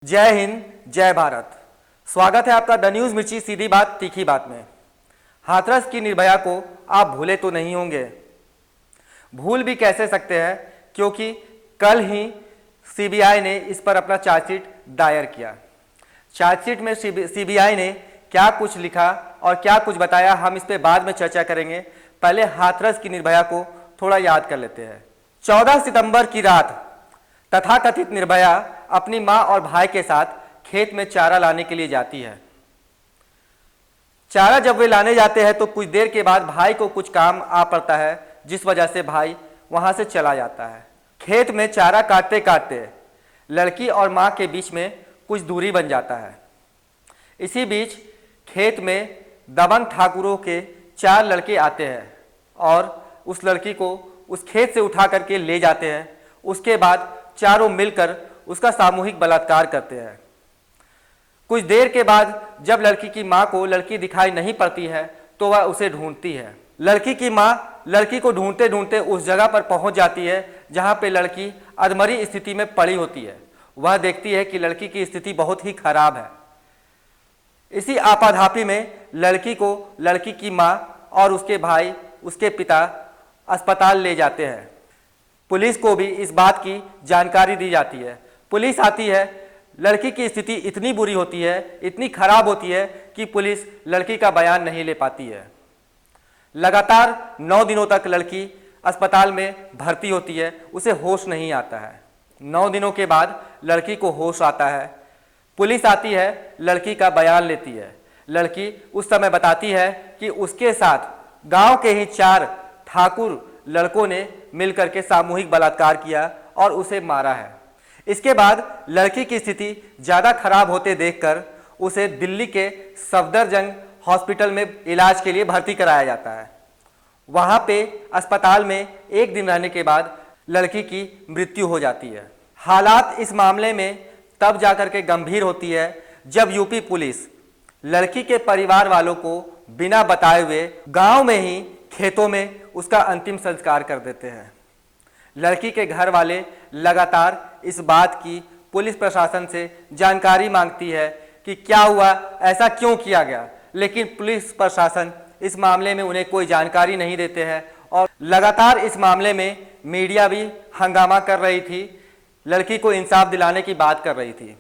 जय हिंद, जय भारत। स्वागत है आपका द न्यूज मिर्ची सीधी बात तीखी बात में। हाथरस की निर्भया को आप भूले तो नहीं होंगे। भूल भी कैसे सकते हैं, क्योंकि कल ही सीबीआई ने इस पर अपना चार्जशीट दायर किया। चार्जशीट में सीबीआई ने क्या कुछ लिखा और क्या कुछ बताया, हम इस पर बाद में चर्चा करेंगे। पहले हाथरस की निर्भया को थोड़ा याद कर लेते हैं। 14 सितंबर की रात तथाकथित निर्भया अपनी मां और भाई के साथ खेत में चारा लाने के लिए जाती है। चारा जब वे लाने जाते हैं तो कुछ देर के बाद भाई को कुछ काम आ पड़ता है, जिस वजह से भाई वहां से चला जाता है। खेत में चारा काटते काटते लड़की और मां के बीच में कुछ दूरी बन जाता है। इसी बीच खेत में दबंग ठाकुरों के 4 लड़के आते हैं और उस लड़की को उस खेत से उठा करके ले जाते हैं। उसके बाद चारों मिलकर उसका सामूहिक बलात्कार करते हैं। कुछ देर के बाद जब लड़की की मां को लड़की दिखाई नहीं पड़ती है तो वह उसे ढूंढती है। लड़की की मां लड़की को ढूंढते ढूंढते उस जगह पर पहुंच जाती है जहां पे लड़की अधमरी स्थिति में पड़ी होती है। वह देखती है कि लड़की की स्थिति बहुत ही खराब है। इसी आपाधापी में लड़की को लड़की की मां और उसके भाई, उसके पिता अस्पताल ले जाते हैं। पुलिस को भी इस बात की जानकारी दी जाती है। पुलिस आती है। लड़की की स्थिति इतनी बुरी होती है, इतनी खराब होती है कि पुलिस लड़की का बयान नहीं ले पाती है। लगातार 9 दिनों तक लड़की अस्पताल में भर्ती होती है, उसे होश नहीं आता है। 9 दिनों के बाद लड़की को होश आता है। पुलिस आती है, लड़की का बयान लेती है। लड़की उस समय बताती है कि उसके साथ गांव के ही 4 ठाकुर लड़कों ने मिलकर के सामूहिक बलात्कार किया और उसे मारा है। इसके बाद लड़की की स्थिति ज़्यादा खराब होते देखकर उसे दिल्ली के सफदरजंग हॉस्पिटल में इलाज के लिए भर्ती कराया जाता है। वहाँ पे अस्पताल में 1 दिन रहने के बाद लड़की की मृत्यु हो जाती है। हालात इस मामले में तब जाकर के गंभीर होती है जब यूपी पुलिस लड़की के परिवार वालों को बिना बताए हुए गांव में ही खेतों में उसका अंतिम संस्कार कर देते हैं। लड़की के घर वाले लगातार इस बात की पुलिस प्रशासन से जानकारी मांगती है कि क्या हुआ, ऐसा क्यों किया गया, लेकिन पुलिस प्रशासन इस मामले में उन्हें कोई जानकारी नहीं देते हैं और लगातार इस मामले में मीडिया भी हंगामा कर रही थी, लड़की को इंसाफ दिलाने की बात कर रही थी।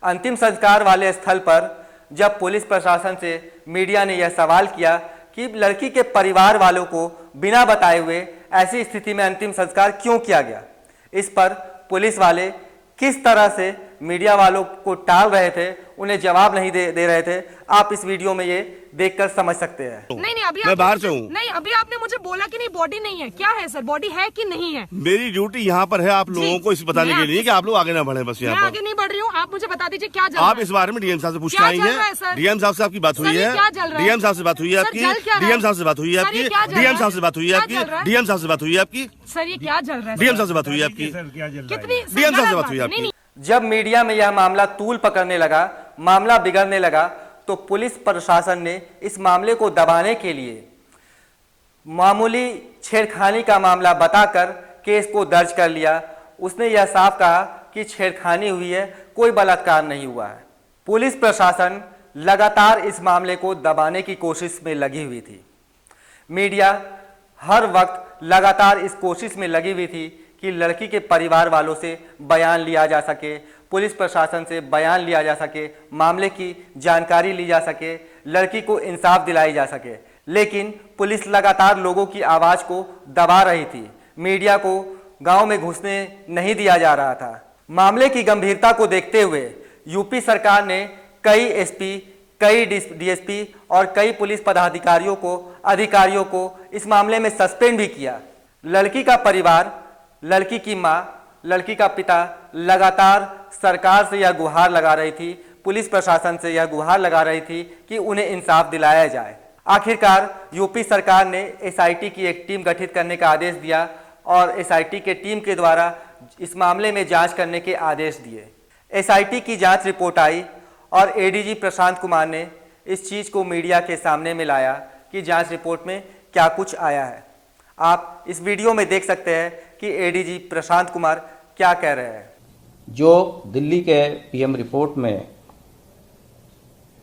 अंतिम संस्कार वाले स्थल पर जब पुलिस प्रशासन से मीडिया ने यह सवाल किया कि लड़की के परिवार वालों को बिना बताए हुए ऐसी स्थिति में अंतिम संस्कार क्यों किया गया, इस पर पुलिस वाले किस तरह से मीडिया वालों को टाल रहे थे, उन्हें जवाब नहीं दे रहे थे। आप इस वीडियो में ये देखकर समझ सकते हैं। नहीं अभी मैं बाहर से हूँ। नहीं, अभी आपने मुझे बोला कि नहीं बॉडी नहीं है। क्या है सर, बॉडी है कि नहीं है? मेरी ड्यूटी यहाँ पर है आप लोगों को इस बताने के लिए कि आप लोग आगे ना बढ़े। बस यहाँ पर आगे नहीं बढ़ रही हूँ, आप मुझे बता दीजिए क्या आप इस बारे में डीएम साहब से पूछना आई है। डीएम साहब से आपकी बात हुई है? डीएम साहब से बात हुई है आपकी? डीएम साहब से बात हुई है आपकी? डीएम साहब से बात हुई है आपकी? डीएम साहब से बात हुई है आपकी? सर ये क्या चल रहा है? डीएम साहब से बात हुई है आपकी? कितनी डीएम साहब से बात हुई है आपकी? जब मीडिया में यह मामला तूल पकड़ने लगा, मामला बिगड़ने लगा, तो पुलिस प्रशासन ने इस मामले को दबाने के लिए मामूली छेड़खानी का मामला बताकर केस को दर्ज कर लिया। उसने यह साफ कहा कि छेड़खानी हुई है, कोई बलात्कार नहीं हुआ है। पुलिस प्रशासन लगातार इस मामले को दबाने की कोशिश में लगी हुई थी। मीडिया हर वक्त लगातार इस कोशिश में लगी हुई थी कि लड़की के परिवार वालों से बयान लिया जा सके, पुलिस प्रशासन से बयान लिया जा सके, मामले की जानकारी ली जा सके, लड़की को इंसाफ दिलाई जा सके। लेकिन पुलिस लगातार लोगों की आवाज़ को दबा रही थी। मीडिया को गांव में घुसने नहीं दिया जा रहा था। मामले की गंभीरता को देखते हुए यूपी सरकार ने कई एसपी, कई डीएसपी और कई पुलिस पदाधिकारियों अधिकारियों को इस मामले में सस्पेंड भी किया। लड़की का परिवार, लड़की की मां, लड़की का पिता लगातार सरकार से यह गुहार लगा रही थी, पुलिस प्रशासन से यह गुहार लगा रही थी कि उन्हें इंसाफ दिलाया जाए। आखिरकार यूपी सरकार ने एसआईटी की एक टीम गठित करने का आदेश दिया और एसआईटी के टीम के द्वारा इस मामले में जांच करने के आदेश दिए। एसआईटी की जांच रिपोर्ट आई और एडीजी प्रशांत कुमार ने इस चीज़ को मीडिया के सामने में लाया कि जांच रिपोर्ट में क्या कुछ आया है। आप इस वीडियो में देख सकते हैं कि एडीजी प्रशांत कुमार क्या कह रहे हैं। जो दिल्ली के पीएम रिपोर्ट में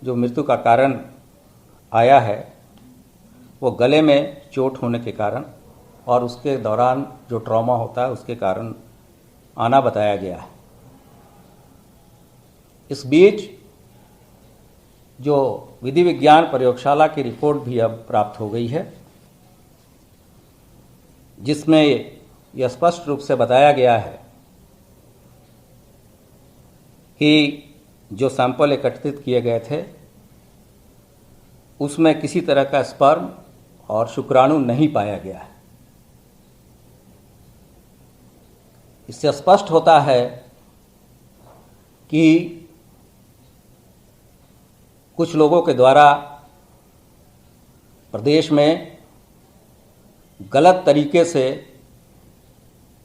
जो मृत्यु का कारण आया है वो गले में चोट होने के कारण और उसके दौरान जो ट्रॉमा होता है उसके कारण आना बताया गया है। इस बीच जो विधि विज्ञान प्रयोगशाला की रिपोर्ट भी अब प्राप्त हो गई है, जिसमें यह स्पष्ट रूप से बताया गया है कि जो सैंपल एकत्रित किए गए थे उसमें किसी तरह का स्पर्म और शुक्राणु नहीं पाया गया है। इससे स्पष्ट होता है कि कुछ लोगों के द्वारा प्रदेश में गलत तरीके से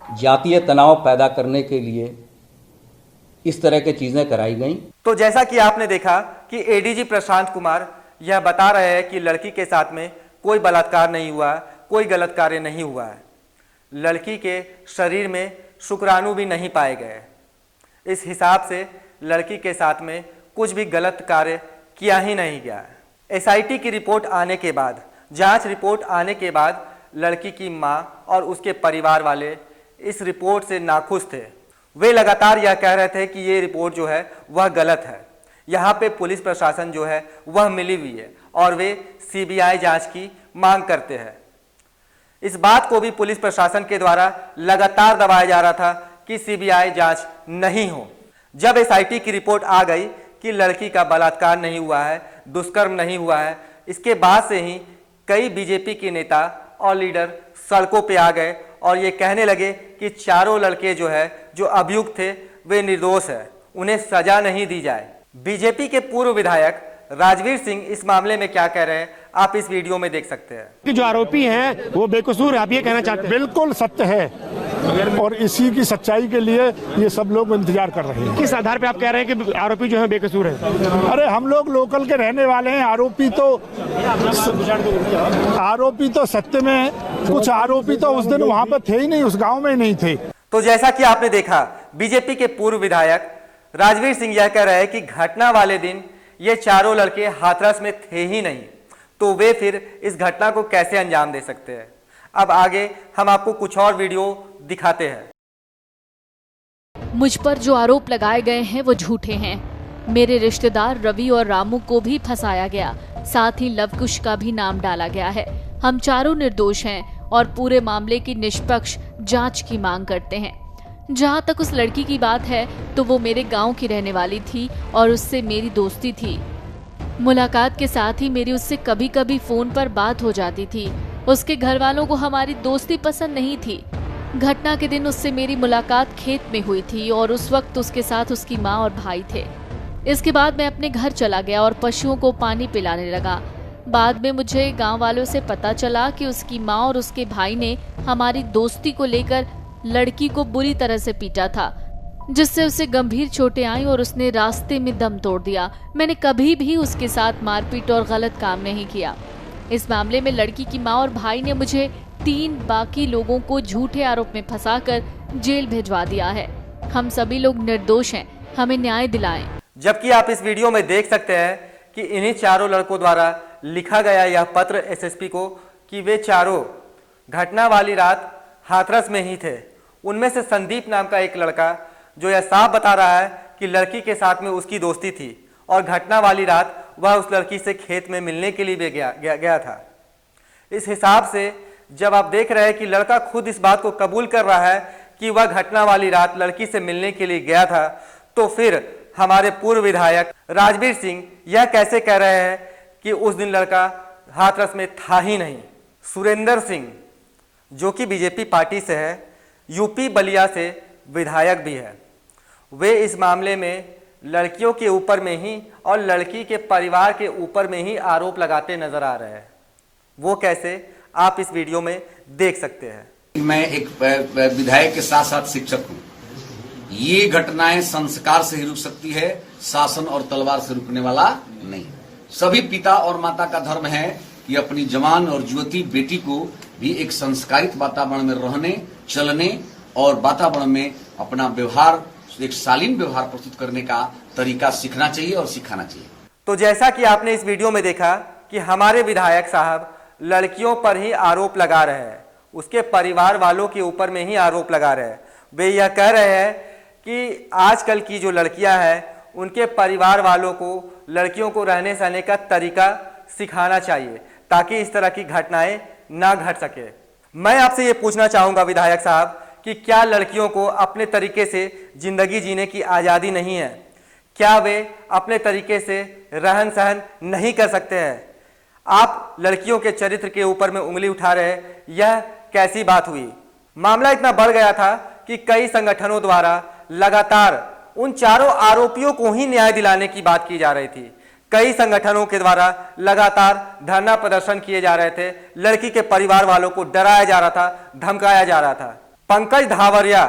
जातीय तनाव पैदा करने के लिए इस तरह की चीजें कराई गई। तो जैसा कि आपने देखा कि एडीजी प्रशांत कुमार यह बता रहे हैं कि लड़की के साथ में कोई बलात्कार नहीं हुआ, कोई गलत कार्य नहीं हुआ है। लड़की के शरीर में शुक्राणु भी नहीं पाए गए। इस हिसाब से लड़की के साथ में कुछ भी गलत कार्य किया ही नहीं गया। एसआईटी की रिपोर्ट आने के बाद, जांच रिपोर्ट आने के बाद लड़की की मां और उसके परिवार वाले इस रिपोर्ट से नाखुश थे। वे लगातार यह कह रहे थे कि ये रिपोर्ट जो है वह गलत है। यहाँ पे पुलिस प्रशासन जो है वह मिली हुई है और वे सीबीआई जांच की मांग करते हैं। इस बात को भी पुलिस प्रशासन के द्वारा लगातार दबाया जा रहा था कि सीबीआई जांच नहीं हो। जब एसआईटी की रिपोर्ट आ गई कि लड़की का बलात्कार नहीं हुआ है, दुष्कर्म नहीं हुआ है, इसके बाद से ही कई बीजेपी के नेता और लीडर सड़कों पे आ गए और ये कहने लगे कि चारों लड़के जो है जो अभियुक्त थे वे निर्दोष है, उन्हें सजा नहीं दी जाए। बीजेपी के पूर्व विधायक राजवीर सिंह इस मामले में क्या कह रहे हैं आप इस वीडियो में देख सकते हैं। कि जो आरोपी हैं वो बेकसूर है, आप ये कहना चाहते हैं? बिल्कुल सत्य है और इसी की सच्चाई के लिए ये सब लोग इंतजार कर रहे हैं। किस आधार पे आप कह रहे हैं कि आरोपी जो है बेकसूर है? अरे हम लोग लोकल के रहने वाले हैं। आरोपी तो सत्य में कुछ आरोपी तो उस दिन वहाँ पर थे ही नहीं, उस गाँव में ही नहीं थे। तो जैसा कि आपने देखा बीजेपी के पूर्व विधायक राजवीर सिंह यह कह रहे हैं कि घटना वाले दिन ये चारों लड़के हाथरस में थे ही नहीं, तो वे फिर इस घटना को कैसे अंजाम दे सकते हैं। अब आगे हम आपको कुछ और वीडियो दिखाते हैं। मुझ पर जो आरोप लगाए गए हैं वो झूठे हैं। मेरे रिश्तेदार रवि और रामू को भी फंसाया गया, साथ ही लवकुश का भी नाम डाला गया है। हम चारों निर्दोष हैं और पूरे मामले की निष्पक्ष जांच की मांग करते हैं। जहां तक उस लड़की की बात है तो वो मेरे गांव की रहने वाली थी और उससे मेरी दोस्ती थी। मुलाकात के साथ ही मेरी उससे कभी कभी फोन पर बात हो जाती थी। उसके घर वालों को हमारी दोस्ती पसंद नहीं थी। घटना के दिन उससे मेरी मुलाकात खेत में हुई थी और उस वक्त उसके साथ उसकी माँ और भाई थे। इसके बाद मैं अपने घर चला गया और पशुओं को पानी पिलाने लगा। बाद में मुझे गांव वालों से पता चला कि उसकी माँ और उसके भाई ने हमारी दोस्ती को लेकर लड़की को बुरी तरह से पीटा था, जिससे उसे गंभीर चोटें आई और उसने रास्ते में दम तोड़ दिया। मैंने कभी भी उसके साथ मारपीट और गलत काम नहीं किया। इस मामले में लड़की की माँ और भाई ने मुझे 3 बाकी लोगों को झूठे आरोप में फंसाकर जेल भिजवा दिया है। हम सभी लोग निर्दोष हैं, हमें न्याय दिलाएं। जबकि आप इस वीडियो में देख सकते हैं कि इन्हीं चारों लड़कों द्वारा लिखा गया यह पत्र एसएसपी को कि वे चारों घटना वाली रात हाथरस में ही थे। उनमें से संदीप नाम का एक लड़का जो यह साफ बता रहा है कि लड़की के साथ में उसकी दोस्ती थी और घटना वाली रात वह उस लड़की से खेत में मिलने के लिए भी गया था। इस हिसाब से जब आप देख रहे हैं कि लड़का खुद इस बात को कबूल कर रहा है कि वह घटना वाली रात लड़की से मिलने के लिए गया था, तो फिर हमारे पूर्व विधायक राजवीर सिंह यह कैसे कह रहे हैं कि उस दिन लड़का हाथरस में था ही नहीं। सुरेंद्र सिंह जो कि बीजेपी पार्टी से है, यूपी बलिया से विधायक भी है, वे इस मामले में लड़कियों के ऊपर में ही और लड़की के परिवार के ऊपर में ही आरोप लगाते नजर आ रहे हैं। वो कैसे आप इस वीडियो में देख सकते हैं। मैं एक विधायक के साथ साथ शिक्षक हूँ। ये घटनाएं संस्कार से ही रुक सकती है, शासन और तलवार से रुकने वाला नहीं। सभी पिता और माता का धर्म है कि अपनी जवान और युवती बेटी को भी एक संस्कारित वातावरण में रहने, चलने और वातावरण में अपना व्यवहार एक शालीन व्यवहार प्रस्तुत करने का तरीका सीखना चाहिए और सिखाना चाहिए। तो जैसा कि आपने इस वीडियो में देखा कि हमारे विधायक साहब लड़कियों पर ही आरोप लगा रहे हैं, उसके परिवार वालों के ऊपर में ही आरोप लगा रहे हैं। वे यह कह रहे हैं कि आजकल की जो लड़कियां हैं उनके परिवार वालों को लड़कियों को रहने सहने का तरीका सिखाना चाहिए ताकि इस तरह की घटनाएं ना घट सके। मैं आपसे ये पूछना चाहूँगा विधायक साहब कि क्या लड़कियों को अपने तरीके से जिंदगी जीने की आज़ादी नहीं है? क्या वे अपने तरीके से रहन सहन नहीं कर सकते हैं? आप लड़कियों के चरित्र के ऊपर में उंगली उठा रहे हैं, यह कैसी बात हुई? मामला इतना बढ़ गया था कि कई संगठनों द्वारा लगातार उन चारों आरोपियों को ही न्याय दिलाने की बात की जा रही थी। कई संगठनों के द्वारा लगातार धरना प्रदर्शन किए जा रहे थे, लड़की के परिवार वालों को डराया जा रहा था, धमकाया जा रहा था। पंकज धावरिया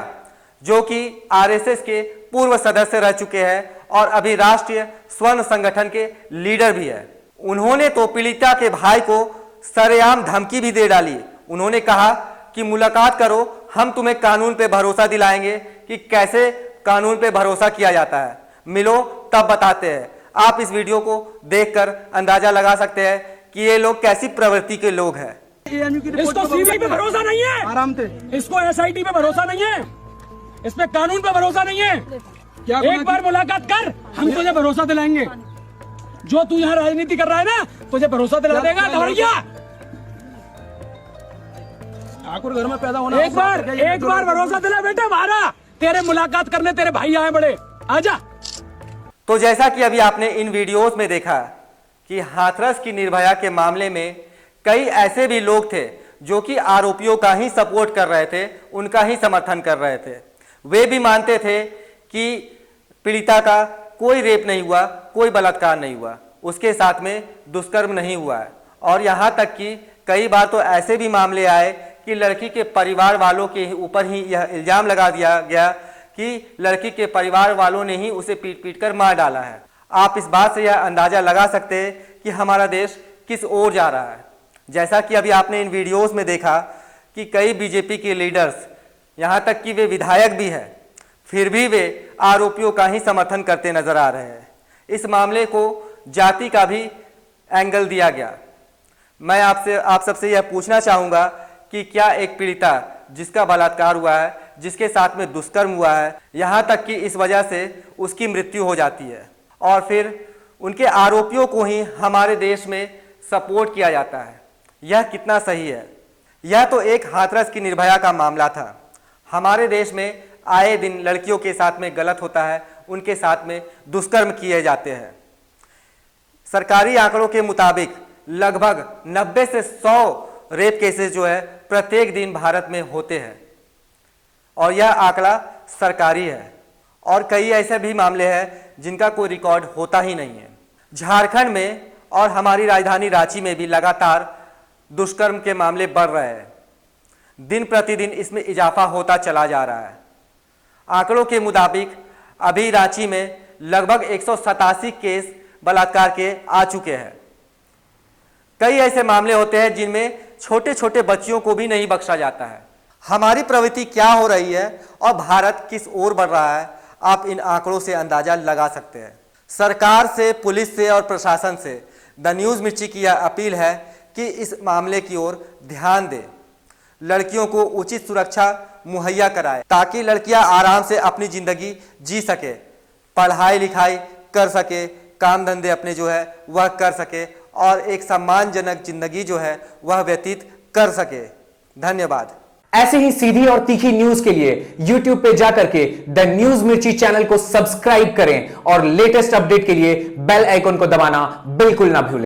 जो कि आरएसएस के पूर्व सदस्य रह चुके हैं और अभी राष्ट्रीय स्वर्ण संगठन के लीडर भी है, उन्होंने तो पीड़िता के भाई को सरेआम धमकी भी दे डाली। उन्होंने कहा कि मुलाकात करो, हम तुम्हें कानून पे भरोसा दिलाएंगे कि कैसे कानून पे भरोसा किया जाता है, मिलो तब बताते हैं। आप इस वीडियो को देखकर अंदाजा लगा सकते हैं कि ये लोग कैसी प्रवृत्ति के लोग हैं। इसको सीबीआई पे भरोसा नहीं है, आराम से। इसको एसआईटी पे भरोसा नहीं है, इस पे कानून पे भरोसा नहीं है। क्या एक बार मुलाकात कर, हम तुझे भरोसा दिलाएंगे। जो तू यहाँ राजनीति कर रहा है ना, तुझे भरोसा दिला देगा धवरिया। ठाकुर घर में पैदा होना, एक बार भरोसा दिला बेटा हमारा। तेरे मुलाकात करने तेरे भाई आए बड़े, आजा। तो जैसा कि अभी आपने इन वीडियोस में देखा कि हाथरस की निर्भया के मामले में कई ऐसे भी लोग थे जो कि आरोपियों का ही सपोर्ट कर रहे थे, उनका ही समर्थन कर रहे थे। वे भी मानते थे कि पीड़िता का कोई रेप नहीं हुआ, कोई बलात्कार नहीं हुआ, उसके साथ में दुष्कर्म नहीं हुआ है। और यहाँ तक कि कई बार तो ऐसे भी मामले आए कि लड़की के परिवार वालों के ऊपर ही यह इल्जाम लगा दिया गया कि लड़की के परिवार वालों ने ही उसे पीट पीट कर मार डाला है। आप इस बात से यह अंदाजा लगा सकते हैं कि हमारा देश किस ओर जा रहा है। जैसा कि अभी आपने इन वीडियोस में देखा कि कई बीजेपी के लीडर्स, यहाँ तक कि वे विधायक भी हैं, फिर भी वे आरोपियों का ही समर्थन करते नजर आ रहे हैं। इस मामले को जाति का भी एंगल दिया गया। मैं आप सबसे यह पूछना चाहूँगा कि क्या एक पीड़िता जिसका बलात्कार हुआ है, जिसके साथ में दुष्कर्म हुआ है, यहाँ तक कि इस वजह से उसकी मृत्यु हो जाती है और फिर उनके आरोपियों को ही हमारे देश में सपोर्ट किया जाता है, यह कितना सही है? यह तो एक हाथरस की निर्भया का मामला था। हमारे देश में आए दिन लड़कियों के साथ में गलत होता है, उनके साथ में दुष्कर्म किए जाते हैं। सरकारी आंकड़ों के मुताबिक लगभग 90 से 100 रेप केसेस जो है प्रत्येक दिन भारत में होते हैं और यह आंकड़ा सरकारी है। और कई ऐसे भी मामले हैं जिनका कोई रिकॉर्ड होता ही नहीं है। झारखंड में और हमारी राजधानी रांची में भी लगातार दुष्कर्म के मामले बढ़ रहे हैं। दिन प्रतिदिन इसमें इजाफा होता चला जा रहा है। आंकड़ों के मुताबिक अभी रांची में लगभग 187 केस बलात्कार के आ चुके हैं। कई ऐसे मामले होते हैं जिनमें छोटे छोटे बच्चियों को भी नहीं बख्शा जाता है। हमारी प्रवृत्ति क्या हो रही है और भारत किस ओर बढ़ रहा है, आप इन आंकड़ों से अंदाजा लगा सकते हैं। सरकार से, पुलिस से और प्रशासन से द न्यूज़ मिर्ची की यह अपील है कि इस मामले की ओर ध्यान दें, लड़कियों को उचित सुरक्षा मुहैया कराए ताकि लड़कियां आराम से अपनी जिंदगी जी सके, पढ़ाई लिखाई कर सके, काम धंधे अपने जो है वह कर सके और एक सम्मानजनक जिंदगी जो है वह व्यतीत कर सके। धन्यवाद। ऐसे ही सीधी और तीखी न्यूज के लिए YouTube पे जाकर के द न्यूज मिर्ची चैनल को सब्सक्राइब करें और लेटेस्ट अपडेट के लिए बेल आइकॉन को दबाना बिल्कुल ना भूलें।